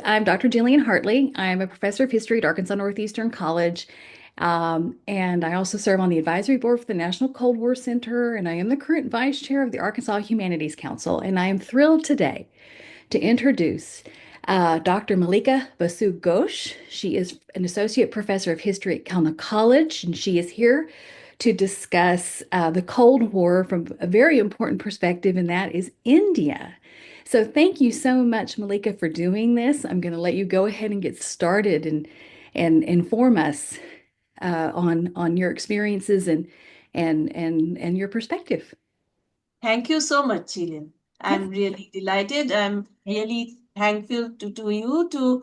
I'm Dr. Jillian Hartley. I'm a professor of history at Arkansas Northeastern College. And I also serve on the advisory board for the National Cold War Center, and I am the current vice chair of the Arkansas Humanities Council. And I am thrilled today to introduce Dr. Malika Basu Ghosh. She is an associate professor of history at Kalna College, and she is here to discuss the Cold War from a very important perspective, and that is India. So thank you so much, Malika, for doing this. I'm going to let you go ahead and get started and inform us on your experiences and your perspective. Thank you so much, Jillian. Yes. I'm really delighted. I'm really thankful to you to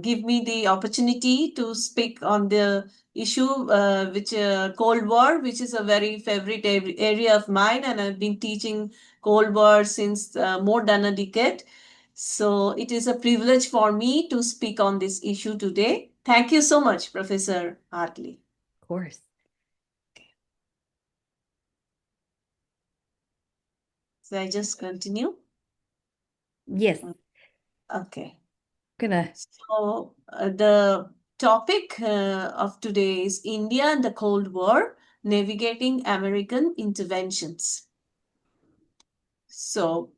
give me the opportunity to speak on the issue, which Cold War, which is a very favorite area of mine, and I've been teaching Cold War since more than a decade. So it is a privilege for me to speak on this issue today. Thank you so much, Professor Hartley. Of course. So I just continue. Yes. Okay. Gonna. So the topic of today is India and the Cold War, navigating American interventions. So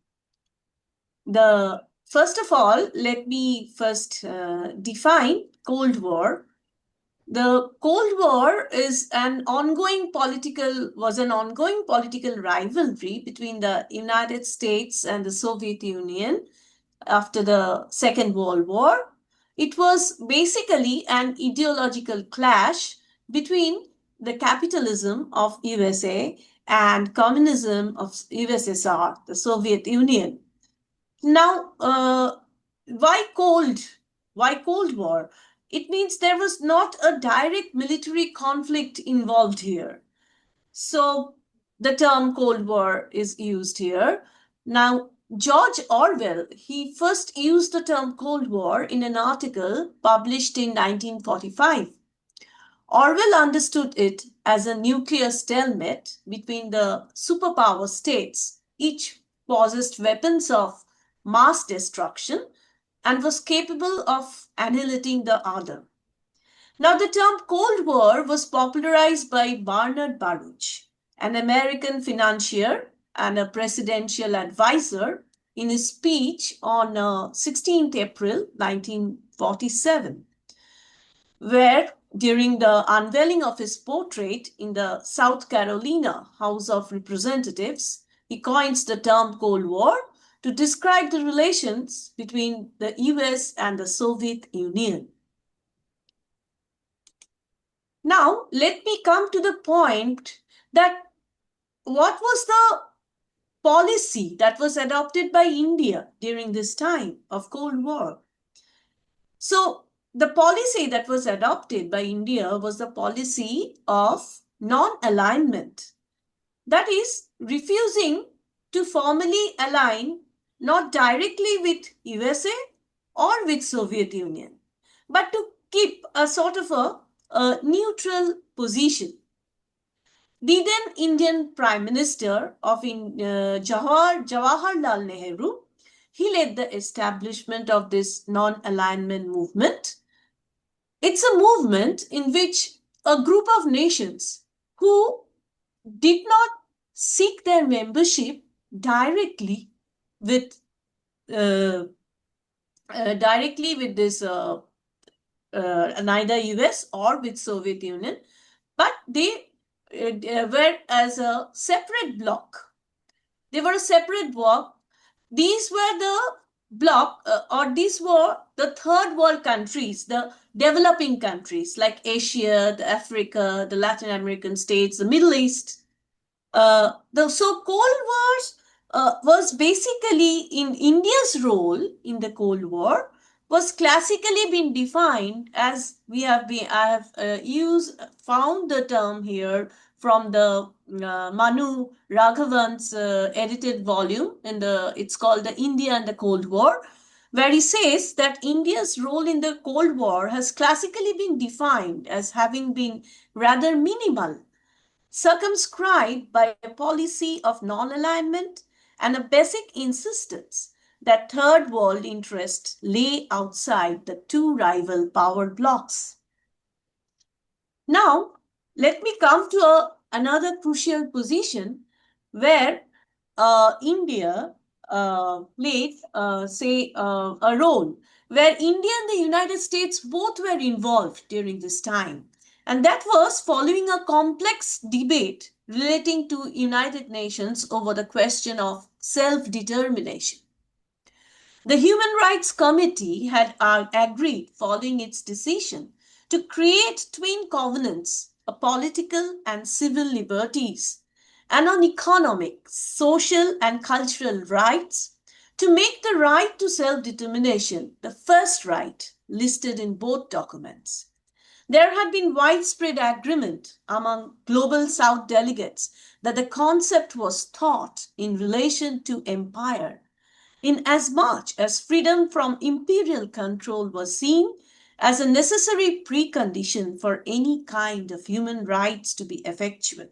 the first of all, let me first define Cold War. The Cold War was an ongoing political rivalry between the United States and the Soviet Union after the Second World War. It was basically an ideological clash between the capitalism of USA and communism of USSR, the Soviet Union. Now, why cold? Why Cold War? It means there was not a direct military conflict involved here. So the term Cold War is used here. Now, George Orwell, he first used the term Cold War in an article published in 1945. Orwell understood it as a nuclear stalemate between the superpower states. Each possessed weapons of mass destruction and was capable of annihilating the other. Now, the term Cold War was popularized by Bernard Baruch, an American financier and a presidential advisor, in his speech on 16th April 1947, where during the unveiling of his portrait in the South Carolina House of Representatives, he coins the term Cold War to describe the relations between the US and the Soviet Union. Now, let me come to the point that what was the policy that was adopted by India during this time of Cold War? So, the policy that was adopted by India was the policy of non-alignment. That is, refusing to formally align not directly with USA or with Soviet Union, but to keep a sort of a neutral position. The then Indian Prime Minister of Jawaharlal Nehru, he led the establishment of this non-alignment movement. It's a movement in which a group of nations who did not seek their membership directly with this neither US or with Soviet Union, but they were as a separate bloc. They were a separate bloc. These were the bloc, or these were the third world countries, the developing countries like Asia, the Africa, the Latin American states, the Middle East. So Cold Wars was basically in India's role in the Cold War was classically been defined as I have found the term here from the Manu Raghavan's edited volume it's called the India and the Cold War, where he says that India's role in the Cold War has classically been defined as having been rather minimal, circumscribed by a policy of non-alignment and a basic insistence that third world interest lay outside the two rival power blocs. Now, let me come to another crucial position where India played, a role, where India and the United States both were involved during this time. And that was following a complex debate relating to United Nations over the question of self-determination. The Human Rights Committee had agreed, following its decision, to create twin covenants of political and civil liberties and on economic, social, and cultural rights to make the right to self-determination the first right listed in both documents. There had been widespread agreement among Global South delegates that the concept was taught in relation to empire, in as much as freedom from imperial control was seen as a necessary precondition for any kind of human rights to be effectual.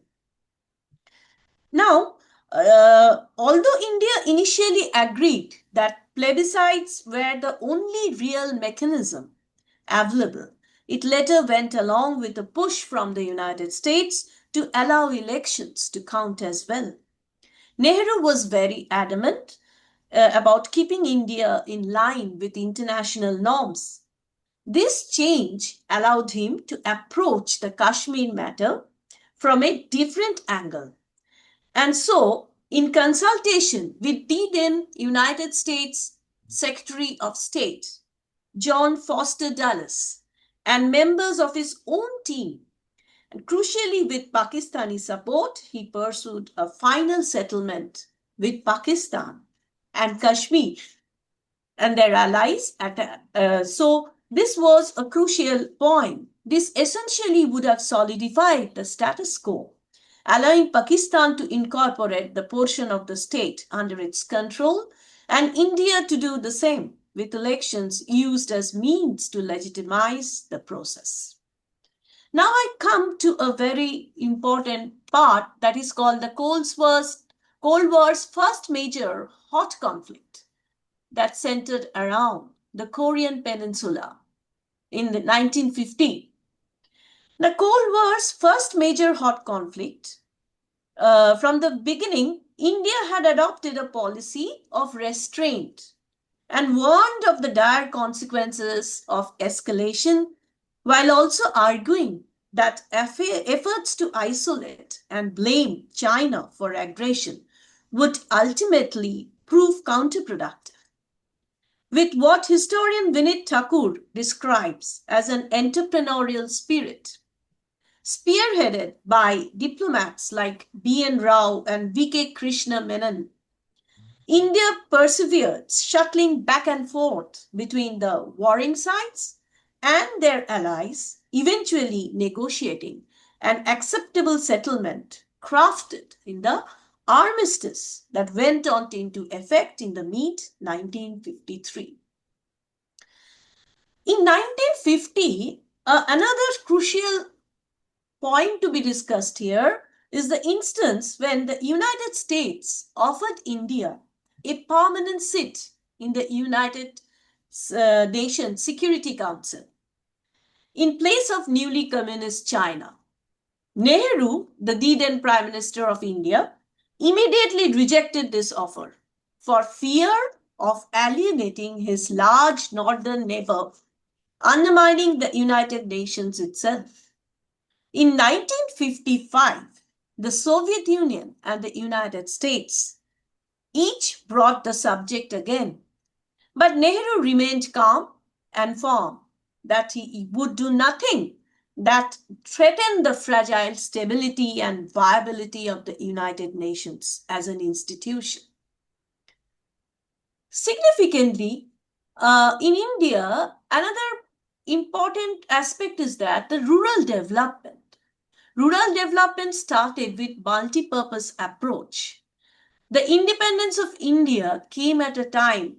Now, although India initially agreed that plebiscites were the only real mechanism available, it later went along with a push from the United States to allow elections to count as well. Nehru was very adamant about keeping India in line with international norms. This change allowed him to approach the Kashmir matter from a different angle. And so, in consultation with the then United States Secretary of State, John Foster Dulles, and members of his own team, and crucially with Pakistani support, he pursued a final settlement with Pakistan and Kashmir and their allies. So this was a crucial point. This essentially would have solidified the status quo, allowing Pakistan to incorporate the portion of the state under its control and India to do the same, with elections used as means to legitimize the process. Now I come to a very important part that is called the Cold War's first major hot conflict that centered around the Korean Peninsula in the 1950. The Cold War's first major hot conflict, from the beginning, India had adopted a policy of restraint and warned of the dire consequences of escalation, while also arguing that efforts to isolate and blame China for aggression would ultimately prove counterproductive. With what historian Vinit Thakur describes as an entrepreneurial spirit, spearheaded by diplomats like B.N. Rao and V.K. Krishna Menon, India persevered, shuttling back and forth between the warring sides and their allies, eventually negotiating an acceptable settlement crafted in the armistice that went on into effect in the mid-1953. In 1950, another crucial point to be discussed here is the instance when the United States offered India a permanent seat in the United Nations Security Council in place of newly communist China. Nehru, the then Prime Minister of India, immediately rejected this offer for fear of alienating his large northern neighbor, undermining the United Nations itself. In 1955, the Soviet Union and the United States each brought the subject again, but Nehru remained calm and firm that he would do nothing that threatened the fragile stability and viability of the United Nations as an institution. Significantly, in India, another important aspect is that the rural development. Rural development started with multi-purpose approach. The independence of India came at a time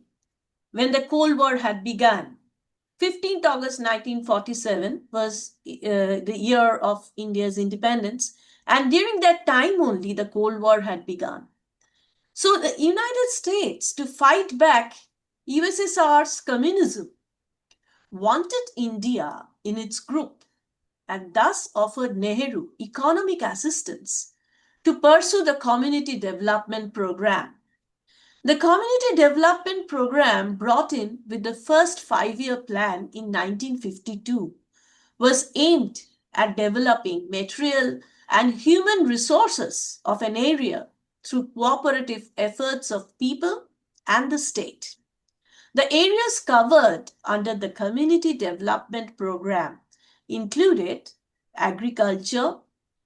when the Cold War had begun. 15th August 1947 was the year of India's independence, and during that time only the Cold War had begun. So the United States, to fight back USSR's communism, wanted India in its group and thus offered Nehru economic assistance to pursue the Community Development Program. The Community Development Program, brought in with the first five-year plan in 1952, was aimed at developing material and human resources of an area through cooperative efforts of people and the state. The areas covered under the Community Development Program included agriculture,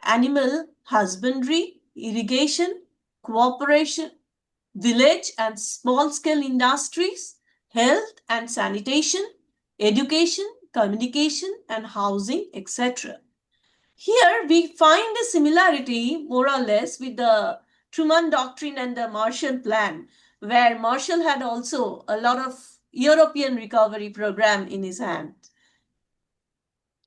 animal husbandry, irrigation, cooperation, village and small-scale industries, health and sanitation, education, communication and housing, etc. Here we find a similarity more or less with the Truman Doctrine and the Marshall Plan, where Marshall had also a lot of European recovery program in his hand.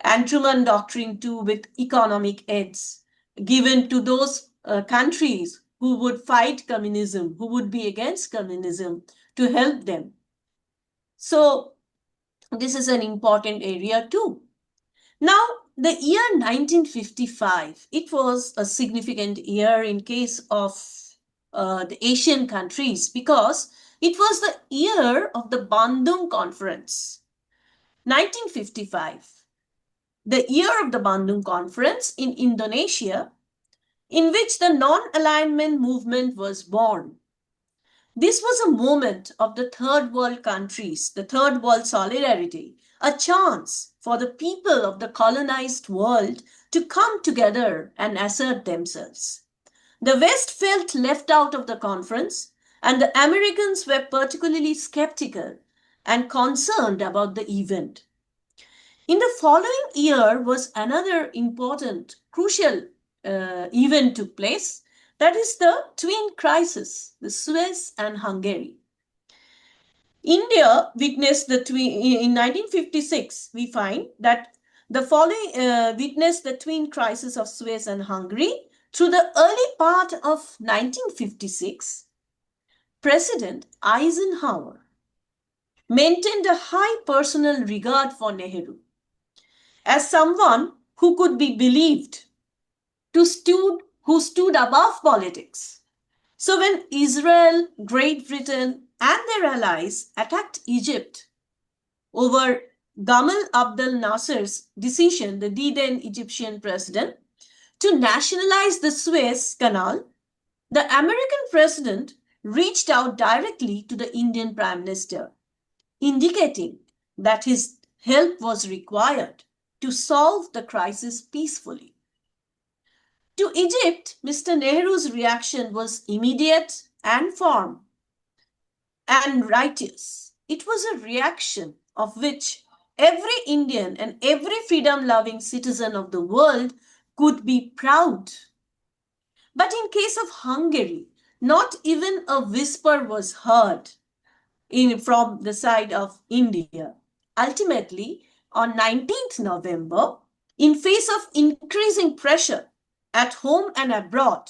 And Truman Doctrine too, with economic aids given to those countries who would fight communism, who would be against communism, to help them. So this is an important area too. Now, the year 1955, it was a significant year in case of the Asian countries because it was the year of the Bandung Conference. 1955, the year of the Bandung Conference in Indonesia, in which the non-alignment movement was born. This was a moment of the third world countries, the third world solidarity, a chance for the people of the colonized world to come together and assert themselves. The West felt left out of the conference, and the Americans were particularly skeptical and concerned about the event. In the following year was another important, crucial event took place. That is the twin crisis, the Suez and Hungary. India witnessed the twin in 1956. We find that the following witnessed the twin crisis of Suez and Hungary through the early part of 1956. President Eisenhower maintained a high personal regard for Nehru as someone who could be believed who stood above politics. So when Israel, Great Britain and their allies attacked Egypt over Gamal Abdel Nasser's decision, the then Egyptian president, to nationalize the Suez Canal, the American president reached out directly to the Indian Prime Minister, indicating that his help was required to solve the crisis peacefully. To Egypt, Mr. Nehru's reaction was immediate and firm and righteous. It was a reaction of which every Indian and every freedom-loving citizen of the world could be proud. But in case of Hungary, not even a whisper was heard from the side of India. Ultimately, on 19th November, in face of increasing pressure at home and abroad,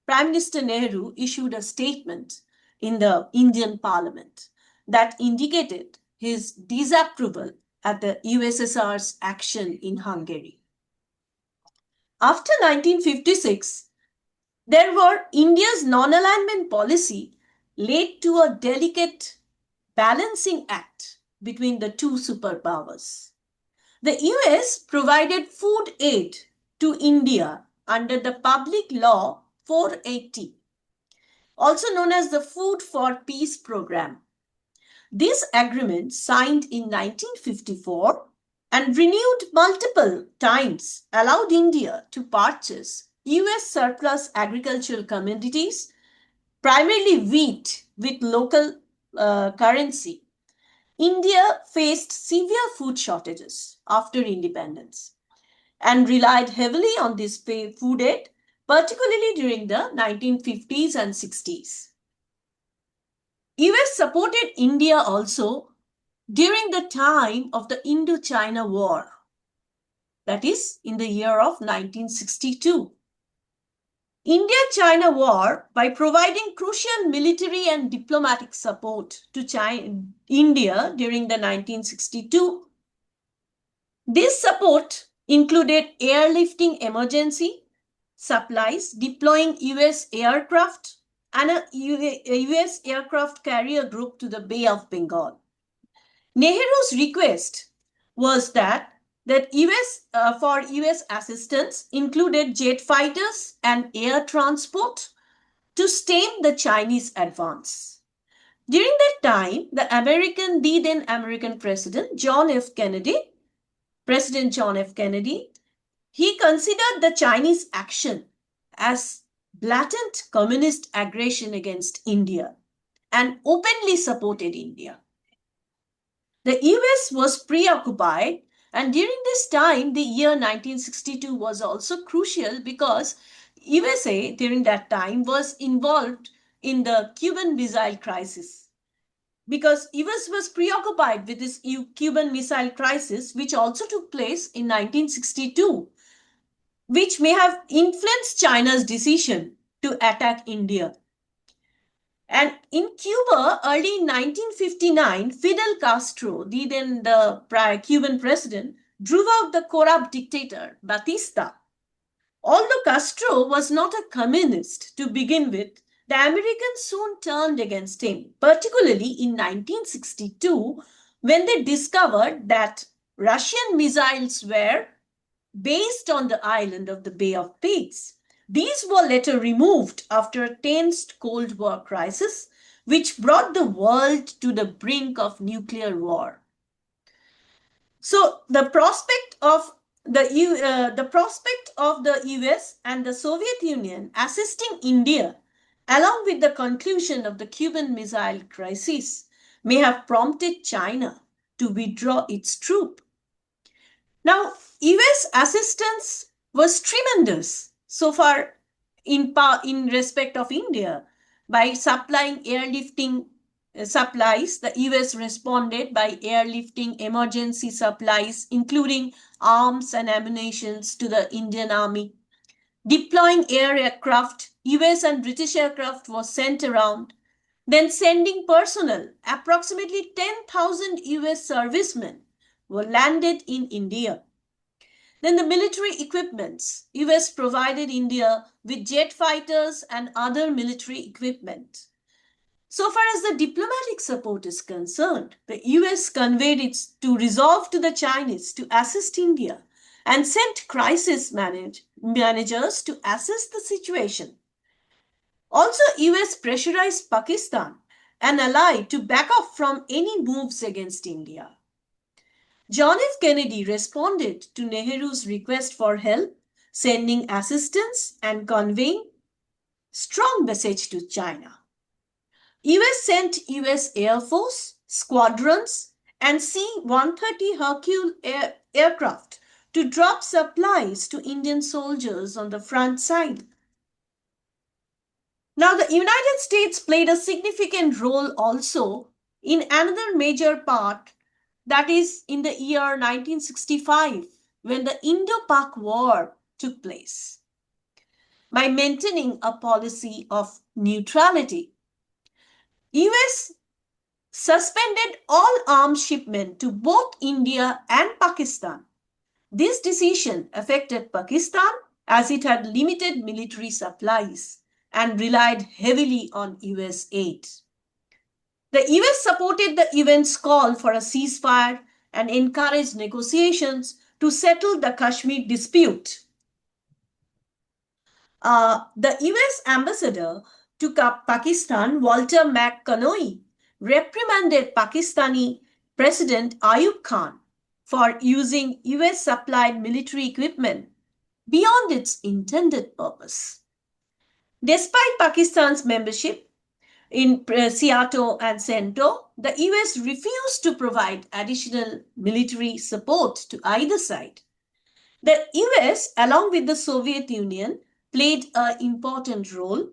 Prime Minister Nehru issued a statement in the Indian Parliament that indicated his disapproval at the USSR's action in Hungary. After 1956, India's non-alignment policy led to a delicate balancing act between the two superpowers. The US provided food aid to India under the Public Law 480, also known as the Food for Peace Program. This agreement, signed in 1954 and renewed multiple times, allowed India to purchase US surplus agricultural commodities, primarily wheat, with local currency. India faced severe food shortages after independence and relied heavily on this food aid, particularly during the 1950s and 60s. US supported India also during the time of the Indo-China War, that is in the year of 1962. India-China War by providing crucial military and diplomatic support to India during the 1962. This support included airlifting emergency supplies, deploying US aircraft and a US aircraft carrier group to the Bay of Bengal. Nehru's request was that for US assistance included jet fighters and air transport to stem the Chinese advance. During that time, the then American President President John F. Kennedy, he considered the Chinese action as blatant communist aggression against India and openly supported India. The US was preoccupied, and during this time, the year 1962 was also crucial because USA during that time was involved in the Cuban Missile Crisis. Because US was preoccupied with this Cuban Missile Crisis, which also took place in 1962, which may have influenced China's decision to attack India. And in Cuba, early in 1959, Fidel Castro, the Cuban president, drove out the corrupt dictator Batista. Although Castro was not a communist to begin with, the Americans soon turned against him, particularly in 1962, when they discovered that Russian missiles were based on the island of the Bay of Pigs. These were later removed after a tense Cold War crisis, which brought the world to the brink of nuclear war. So the prospect of the US and the Soviet Union assisting India, along with the conclusion of the Cuban Missile Crisis, may have prompted China to withdraw its troops. Now, US assistance was tremendous so far in respect of India. By supplying airlifting supplies, the US responded by airlifting emergency supplies, including arms and ammunition to the Indian Army. Deploying aircraft, US and British aircraft was sent around. Then sending personnel, approximately 10,000 US servicemen were landed in India. Then the military equipments. US provided India with jet fighters and other military equipment. So far as the diplomatic support is concerned, the US conveyed its to resolve to the Chinese to assist India and sent crisis managers to assess the situation. Also, US pressurized Pakistan, an ally, to back off from any moves against India. John F. Kennedy responded to Nehru's request for help, sending assistance and conveying strong message to China. US sent US Air Force, squadrons, and C-130 Hercule aircraft to drop supplies to Indian soldiers on the front side. Now, the United States played a significant role also in another major part, that is in the year 1965, when the Indo-Pak War took place. By maintaining a policy of neutrality, US suspended all arms shipment to both India and Pakistan. This decision affected Pakistan as it had limited military supplies and relied heavily on US aid. The US supported the event's call for a ceasefire and encouraged negotiations to settle the Kashmir dispute. The US ambassador to Pakistan, Walter McConaughey, reprimanded Pakistani President Ayub Khan for using US supplied military equipment beyond its intended purpose. Despite Pakistan's membership in SEATO and CENTO, the US refused to provide additional military support to either side. The US, along with the Soviet Union, played an important role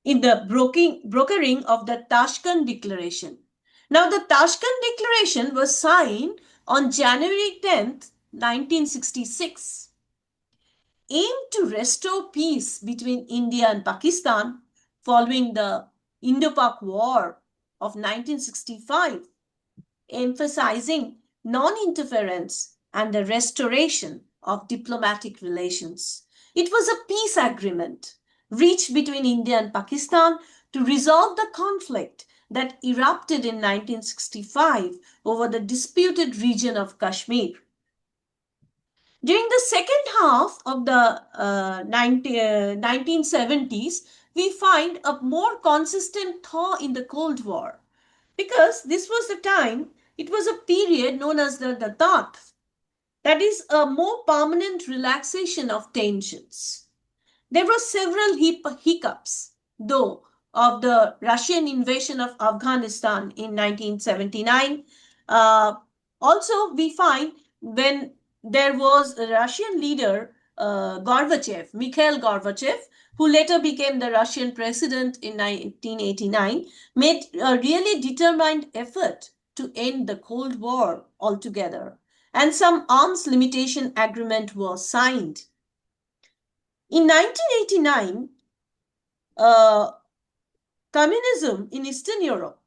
in the brokering of the Tashkent Declaration. Now, the Tashkent Declaration was signed on January 10th, 1966. aimed to restore peace between India and Pakistan following the Indo-Pak War of 1965, emphasizing non-interference and the restoration of diplomatic relations. It was a peace agreement reached between India and Pakistan to resolve the conflict that erupted in 1965 over the disputed region of Kashmir. During the second half of the 1970s, we find a more consistent thaw in the Cold War, because this was the time, it was a period known as the Détente, that is a more permanent relaxation of tensions. There were several hiccups, though, of the Russian invasion of Afghanistan in 1979. Also, we find when there was a Russian leader, Mikhail Gorbachev, who later became the Russian president in 1989, made a really determined effort to end the Cold War altogether, and some arms limitation agreement was signed. In 1989, communism in Eastern Europe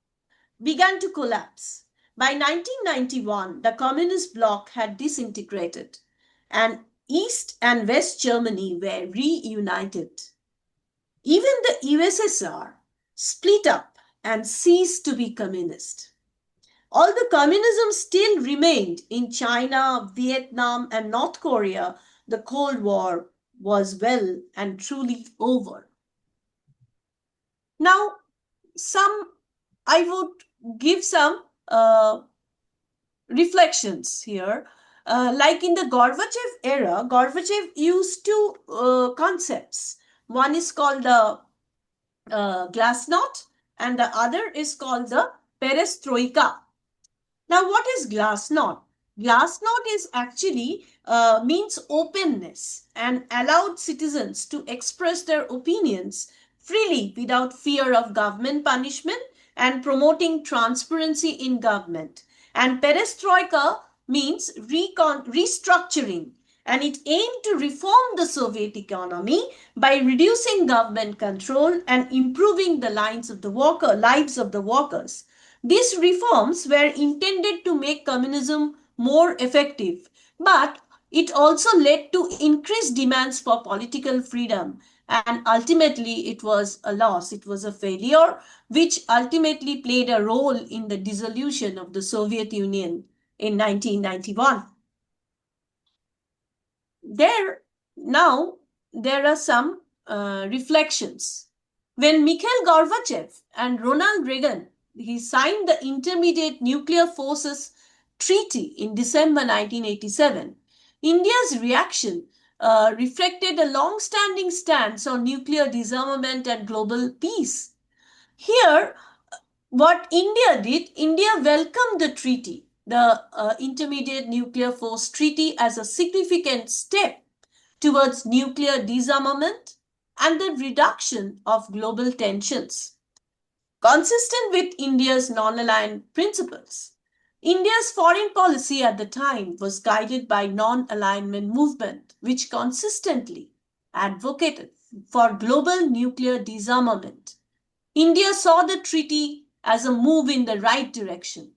began to collapse. By 1991, the communist bloc had disintegrated, and East and West Germany were reunited. Even the USSR split up and ceased to be communist. Although communism still remained in China, Vietnam, and North Korea, the Cold War was well and truly over. Now, I would give some reflections here. Like in the Gorbachev era, Gorbachev used two concepts. One is called the Glasnost, and the other is called the Perestroika. Now, what is Glasnost? Glasnost is actually means openness and allowed citizens to express their opinions freely without fear of government punishment, and promoting transparency in government. And Perestroika means restructuring, and it aimed to reform the Soviet economy by reducing government control and improving the lives of the workers. These reforms were intended to make communism more effective, but it also led to increased demands for political freedom, and ultimately it was a loss. It was a failure, which ultimately played a role in the dissolution of the Soviet Union in 1991. Now there are some reflections. When Mikhail Gorbachev and Ronald Reagan signed the Intermediate Nuclear Forces Treaty in December 1987, India's reaction reflected a long-standing stance on nuclear disarmament and global peace. Here, what India did, India welcomed the treaty, the Intermediate Nuclear Force Treaty, as a significant step towards nuclear disarmament and the reduction of global tensions. Consistent with India's non-aligned principles, India's foreign policy at the time was guided by non-alignment movement, which consistently advocated for global nuclear disarmament. India saw the treaty as a move in the right direction.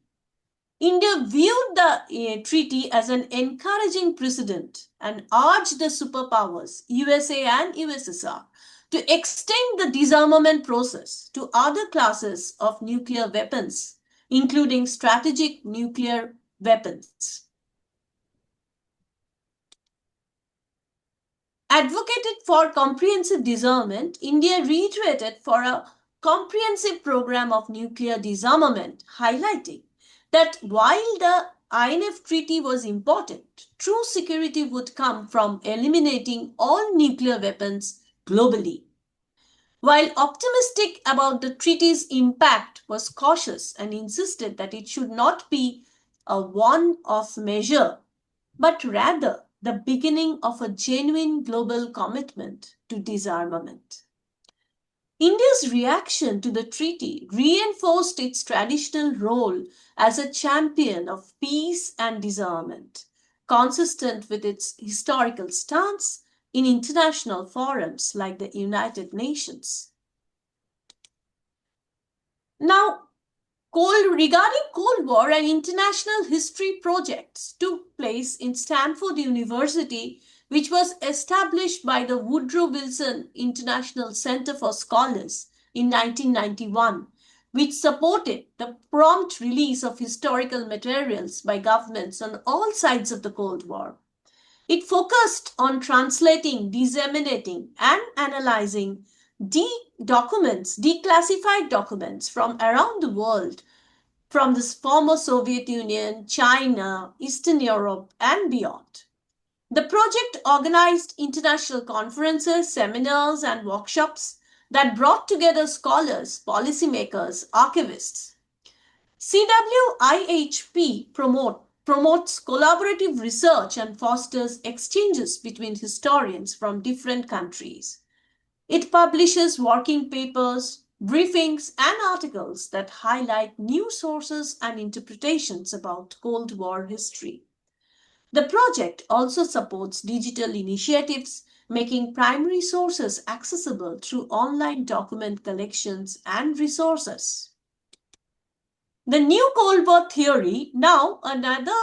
India viewed the treaty as an encouraging precedent and urged the superpowers, USA and USSR, to extend the disarmament process to other classes of nuclear weapons, including strategic nuclear weapons. Advocated for comprehensive disarmament, India reiterated for a comprehensive program of nuclear disarmament, highlighting that while the INF treaty was important, true security would come from eliminating all nuclear weapons globally. While optimistic about the treaty's impact, was cautious and insisted that it should not be a one-off measure, but rather the beginning of a genuine global commitment to disarmament. India's reaction to the treaty reinforced its traditional role as a champion of peace and disarmament. Consistent with its historical stance, in international forums like the United Nations. Now, regarding Cold War and international history projects took place in Stanford University, which was established by the Woodrow Wilson International Center for Scholars in 1991, which supported the prompt release of historical materials by governments on all sides of the Cold War. It focused on translating, disseminating, and analyzing declassified documents from around the world, from the former Soviet Union, China, Eastern Europe, and beyond. The project organized international conferences, seminars, and workshops that brought together scholars, policymakers, archivists. CWIHP promotes collaborative research and fosters exchanges between historians from different countries. It publishes working papers, briefings, and articles that highlight new sources and interpretations about Cold War history. The project also supports digital initiatives, making primary sources accessible through online document collections and resources. The new Cold War theory, now another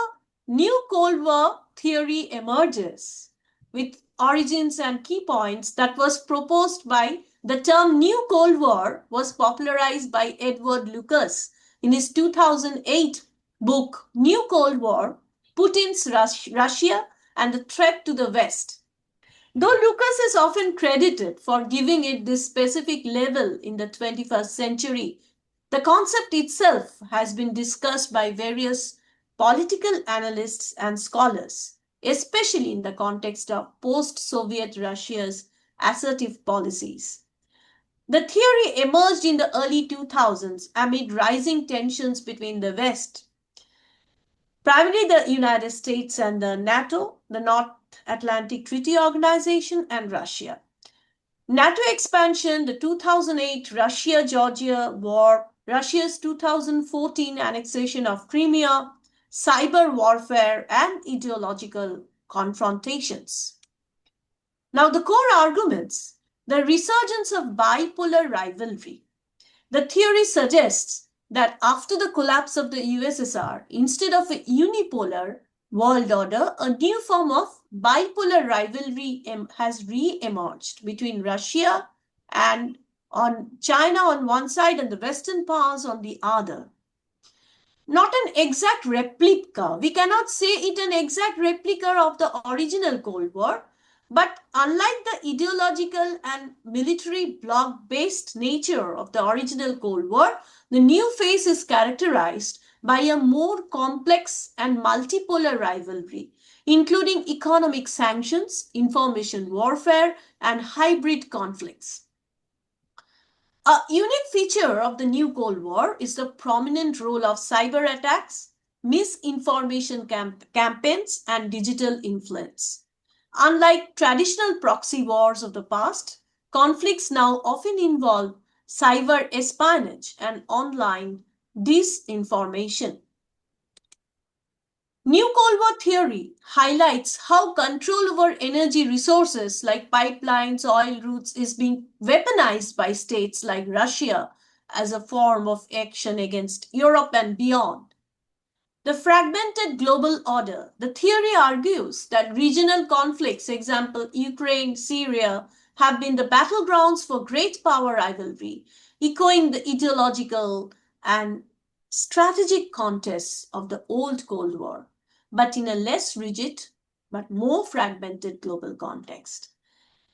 new Cold War theory emerges with origins and key points that was proposed by the term New Cold War was popularized by Edward Lucas in his 2008 book New Cold War, Putin's Russia and the Threat to the West. Though Lucas is often credited for giving it this specific level in the 21st century, the concept itself has been discussed by various political analysts and scholars, especially in the context of post-Soviet Russia's assertive policies. The theory emerged in the early 2000s amid rising tensions between the West, primarily the United States and the NATO, the North Atlantic Treaty Organization, and Russia. NATO expansion, the 2008 Russia-Georgia War, Russia's 2014 annexation of Crimea, cyber warfare, and ideological confrontations. Now, the core arguments: the resurgence of bipolar rivalry. The theory suggests that after the collapse of the USSR, instead of a unipolar world order, a new form of bipolar rivalry has re-emerged between Russia and China on one side and the Western powers on the other. Not an exact replica. We cannot say it an exact replica of the original Cold War, but unlike the ideological and military bloc-based nature of the original Cold War, the new phase is characterized by a more complex and multipolar rivalry, including economic sanctions, information warfare, and hybrid conflicts. A unique feature of the new Cold War is the prominent role of cyber attacks, misinformation campaigns, and digital influence. Unlike traditional proxy wars of the past, conflicts now often involve cyber espionage and online disinformation. New Cold War theory highlights how control over energy resources like pipelines, oil routes is being weaponized by states like Russia as a form of action against Europe and beyond. The fragmented global order. The theory argues that regional conflicts, example Ukraine, Syria, have been the battlegrounds for great power rivalry, echoing the ideological and strategic contests of the old Cold War, but in a less rigid but more fragmented global context.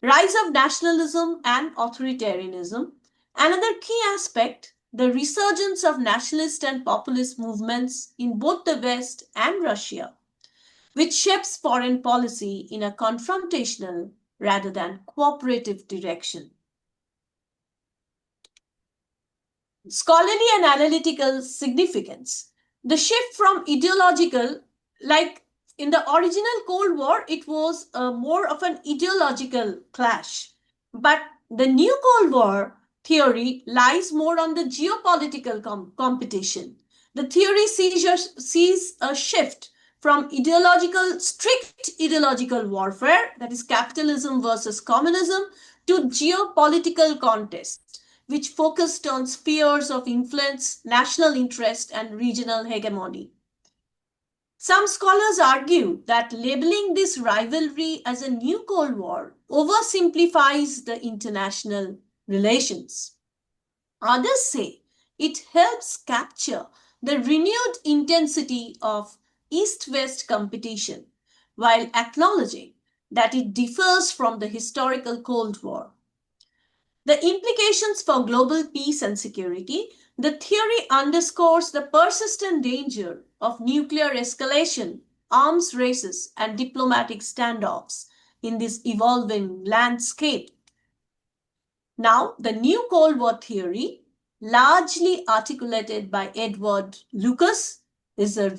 Rise of nationalism and authoritarianism. Another key aspect, the resurgence of nationalist and populist movements in both the West and Russia, which shapes foreign policy in a confrontational rather than cooperative direction. Scholarly and analytical significance. The shift from ideological, like in the original Cold War, it was more of an ideological clash. But the new Cold War theory lies more on the geopolitical competition. The theory sees a shift from strict ideological warfare, that is capitalism versus communism, to geopolitical contest, which focused on spheres of influence, national interest, and regional hegemony. Some scholars argue that labeling this rivalry as a new Cold War oversimplifies the international relations. Others say it helps capture the renewed intensity of East West competition while acknowledging that it differs from the historical Cold War. The implications for global peace and security, the theory underscores the persistent danger of nuclear escalation, arms races, and diplomatic standoffs in this evolving landscape. Now, the new Cold War theory, largely articulated by Edward Lucas, is a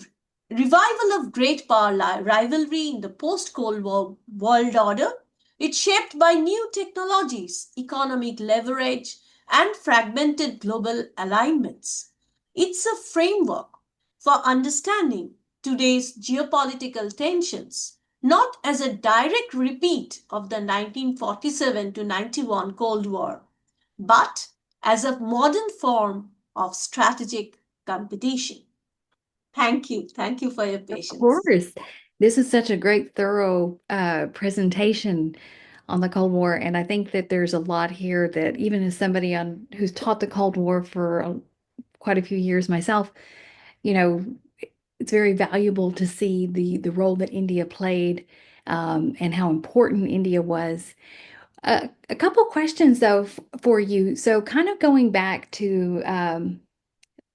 revival of great power rivalry in the post-Cold War world order. It's shaped by new technologies, economic leverage, and fragmented global alignments. It's a framework for understanding today's geopolitical tensions, not as a direct repeat of the 1947 to 91 Cold War, but as a modern form of strategic competition. Thank you. Thank you for your Of patience. course. This is such a great, thorough presentation on the Cold War, and I think that there's a lot here that even as somebody who's taught the Cold War for quite a few years myself, you know, it's very valuable to see the role that India played and how important India was. A couple questions though for you. So, kind of going back to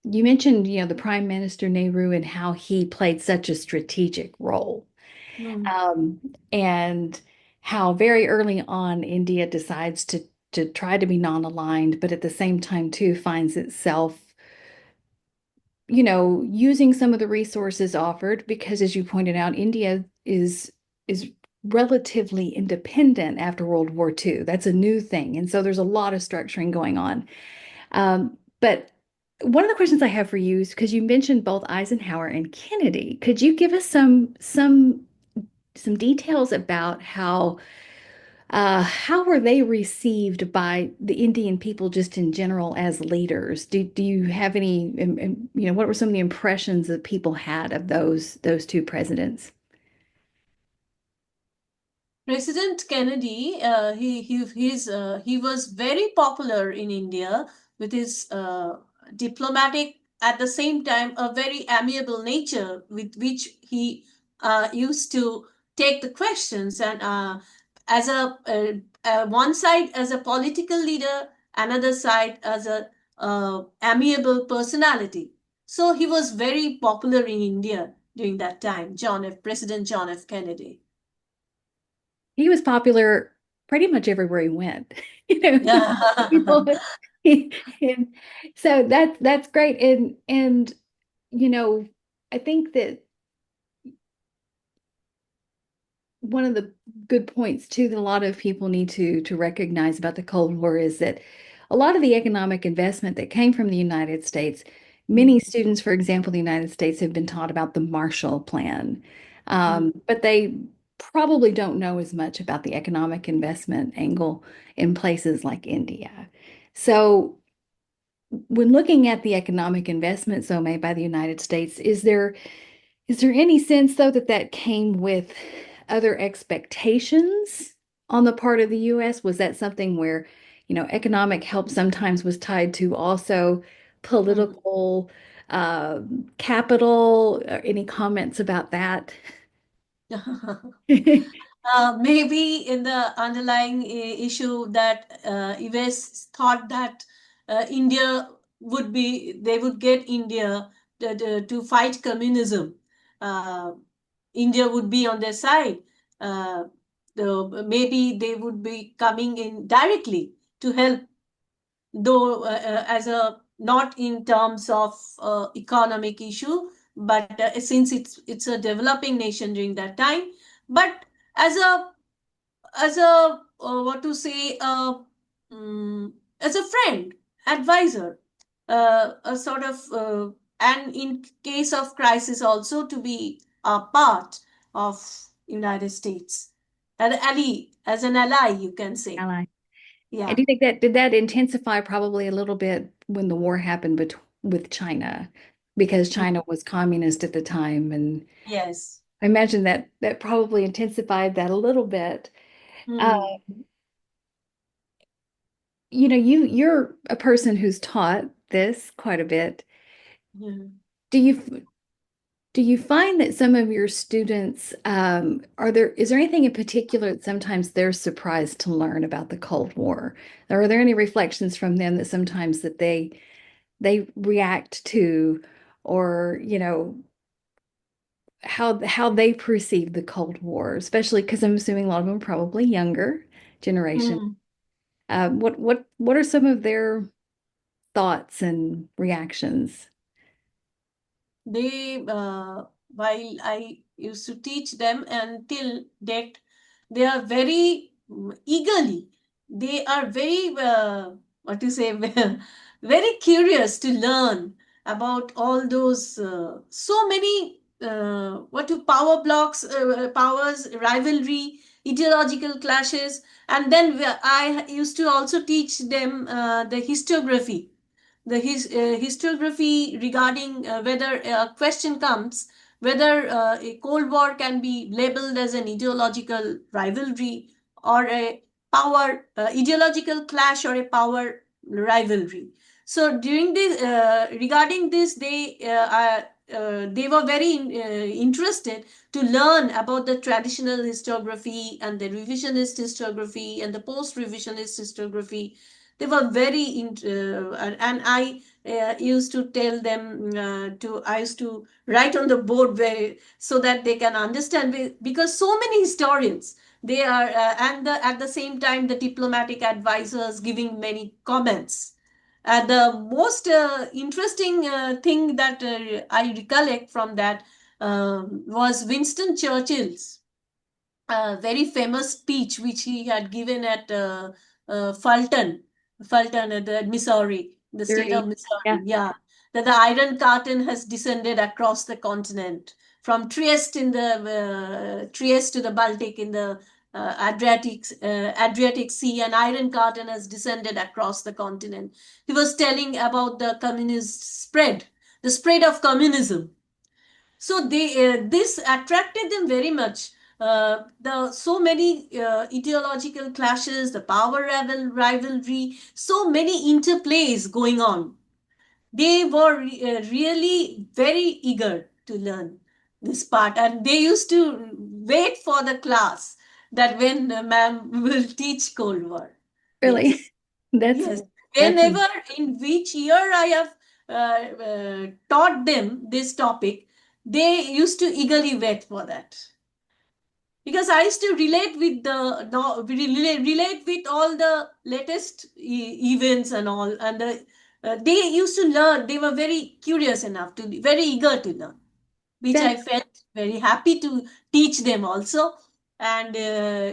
you mentioned, the Prime Minister Nehru and how he played such a strategic role, Mm. um, and how very early on India decides to try to be non-aligned, but at the same time too finds itself using some of the resources offered because, as you pointed out, India is relatively independent after World War II. That's a new thing, and so there's a lot of structuring going on. But one of the questions I have for you is because you mentioned both Eisenhower and Kennedy. Could you give us some details about how were they received by the Indian people just in general as leaders? Do you have any, what were some of the impressions that people had of those two presidents? President Kennedy, he was very popular in India with his diplomatic, at the same time, a very amiable nature with which he used to take the questions and as one side as a political leader, another side as a amiable personality. So he was very popular in India during that time, President John F. Kennedy. He was popular pretty much everywhere he went. Yeah. People, and so that's great. And you know, I think that one of the good points too that a lot of people need to recognize about the Cold War is that a lot of the economic investment that came from the United States, many students, for example, the United States have been taught about the Marshall Plan, but they probably don't know as much about the economic investment angle in places like India. So when looking at the economic investment so made by the United States, is there any sense, though, that that came with other expectations on the part of the U.S.? Was that something where, economic help sometimes was tied to also political capital? Any comments about that? Maybe in the underlying issue that US thought that they would get India to fight communism. Uh, India would be on their side. Uh, Maybe they would be coming in directly to help, though as a not in terms of economic issue, but since it's a developing nation during that time, but as a what to say as a friend, advisor, a sort of and in case of crisis also to be are part of United States. As an ally, you can say. Ally. And Yeah. do you think that did that intensify probably a little bit when the war happened with China, because China was communist at the time, and Yes. I imagine that that probably intensified that a little bit. Uh, Hmm. you're a person who's taught this quite a bit. Yeah. Do you do you find that some of your students is there anything in particular that sometimes they're surprised to learn about the Cold War? Or are there any reflections from them that sometimes that they react to, or how they perceive the Cold War, especially because I'm assuming a lot of them are probably younger generation. Hmm. What are some of their thoughts and reactions? They, while I used to teach them until that, they are very eagerly, they are very, what to say, very curious to learn about all those, so many, what to power blocks, powers, rivalry, ideological clashes. And then I used to also teach them the historiography, historiography regarding whether a question comes whether a Cold War can be labeled as an ideological rivalry or a power ideological clash or a power rivalry. So during this, regarding this, they were very interested to learn about the traditional historiography and the revisionist historiography and the post-revisionist historiography. They were very and I used to tell them to I used to write on the board where so that they can understand, because so many historians they are and at the same time the diplomatic advisors giving many comments. The most interesting thing that I recollect from that was Winston Churchill's very famous speech which he had given at Fulton at the Missouri, the state of Very, yeah, Missouri. Yeah, that the Iron Curtain has descended across the continent from Trieste to the Baltic in the Adriatic Sea. An Iron Curtain has descended across the continent. He was telling about the communist spread, the spread of communism. So this attracted them very much. The so many ideological clashes, the power rivalry, so many interplays going on. They were really very eager to learn this part, and they used to wait for the class that when ma'am will teach Cold War. really. Yes. That's Yes, that's whenever in which year I have taught them this topic, they used to eagerly wait for that, because I used to relate with the no, relate with all the latest events and all, and they used to learn. They were very curious enough to be very eager to learn, which that I felt very happy to teach them also. And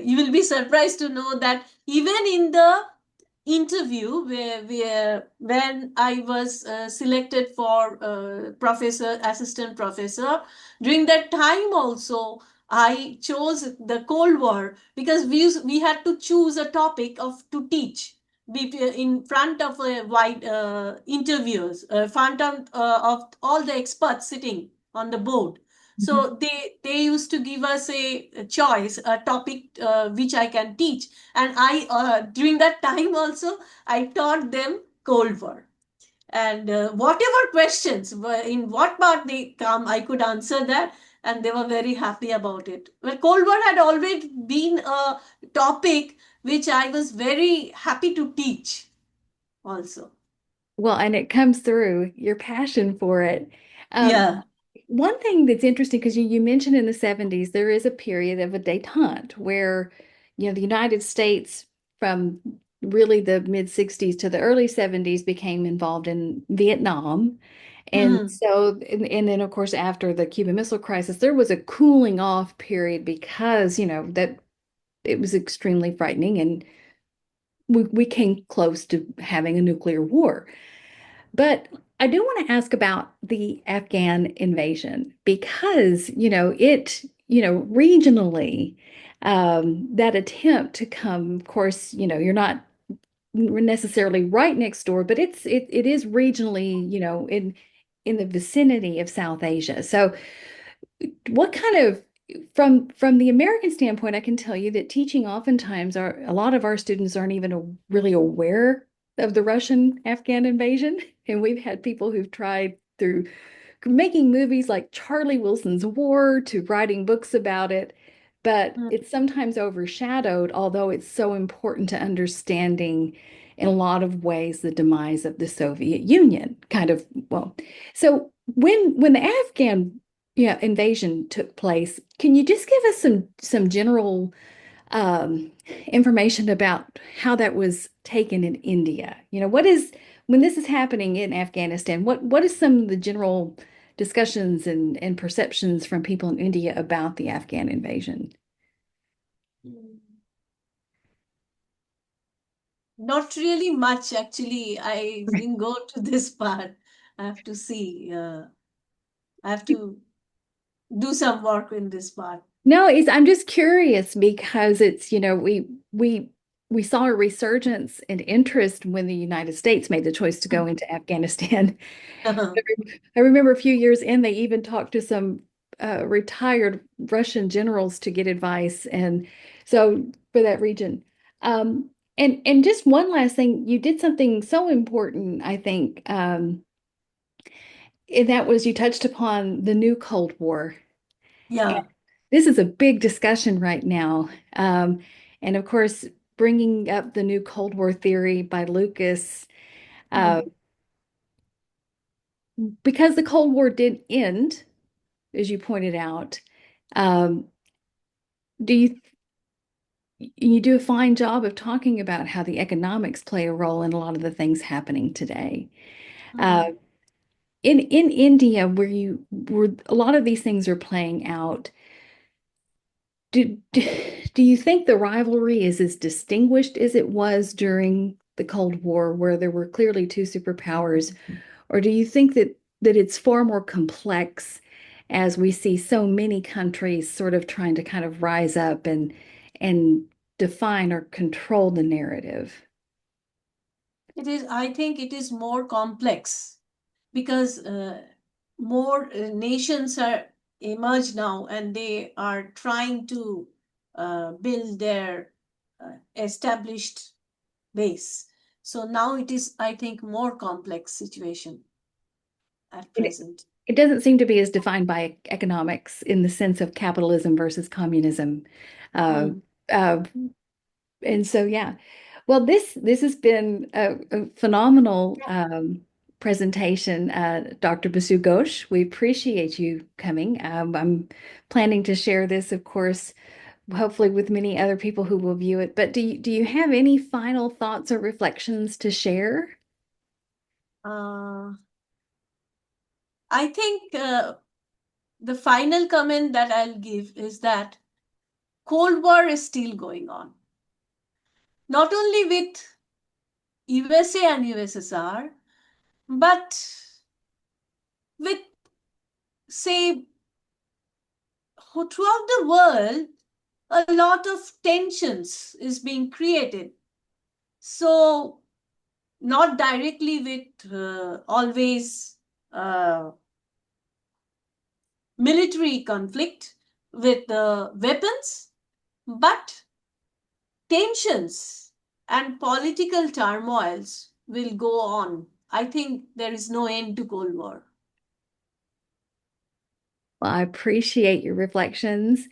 you will be surprised to know that even in the interview where when I was selected for professor, assistant professor, during that time also I chose the Cold War, because we had to choose a topic of to teach in front of a wide interviewers, front of all the experts sitting on the board. Mhm. So they used to give us a choice, a topic which I can teach, and I during that time also I taught them Cold War, and whatever questions were in what part they come, I could answer that, and they were very happy about it. Well, Cold War had always been a topic which I was very happy to teach also. Well, and it comes through your passion for it. Um, Yeah. One thing that's interesting, because you mentioned in the 70s, there is a period of a détente where, the United States from really the mid 60s to the early 70s became involved in Vietnam. And Hmm. so, and then of course, after the Cuban Missile Crisis, there was a cooling off period because, that it was extremely frightening and we came close to having a nuclear war. But I do want to ask about the Afghan invasion because, regionally, that attempt to come, of course, you're not necessarily right next door, but it is regionally, in the vicinity of South Asia. So what kind of from the American standpoint, I can tell you that teaching oftentimes a lot of our students aren't even really aware of the Russian Afghan invasion. And we've had people who've tried through making movies like Charlie Wilson's War to writing books about it, but Mm. it's sometimes overshadowed, although it's so important to understanding in a lot of ways the demise of the Soviet Union. Kind of, well, so when the Afghan invasion took place, can you just give us some general um, information about how that was taken in India? What is when this is happening in Afghanistan, what is some of the general discussions and perceptions from people in India about the Afghan invasion? Not really much, actually. I didn't go to this part. I have to see. I have to do some work in this part. No, I'm just curious because it's, we saw a resurgence in interest when the United States made the choice to go into Afghanistan. I remember a few years in, they even talked to some retired Russian generals to get advice, and so for that region. And just one last thing, you did something so important, I think, and that was you touched upon the new Cold War. And Yeah. this is a big discussion right now. And of course, bringing up the new Cold War theory by Lucas, uh, Mhm. because the Cold War did end, as you pointed out. Um, do you do a fine job of talking about how the economics play a role in a lot of the things happening today? Uh, Mhm. in India, where a lot of these things are playing out, do you think the rivalry is as distinguished as it was during the Cold War, where there were clearly two superpowers, or do you think that it's far more complex as we see so many countries sort of trying to kind of rise up and define or control the narrative? It is, I think it is more complex because more nations are emerged now and they are trying to build their established base. So now it is, I think, more complex situation at It, present. it doesn't seem to be as defined by economics in the sense of capitalism versus communism. Uh, Hmm. uh, and so, yeah. Well, this has been a phenomenal presentation, Dr. Basu Ghosh. We appreciate you coming. I'm planning to share this, of course, hopefully with many other people who will view it. But do you have any final thoughts or reflections to share? Uh, I think the final comment that I'll give is that Cold War is still going on, not only with USA and USSR, but with, say, throughout the world, a lot of tensions is being created. So, not directly with always military conflict with weapons, but tensions and political turmoils will go on. I think there is no end to Cold War. Well, I appreciate your reflections.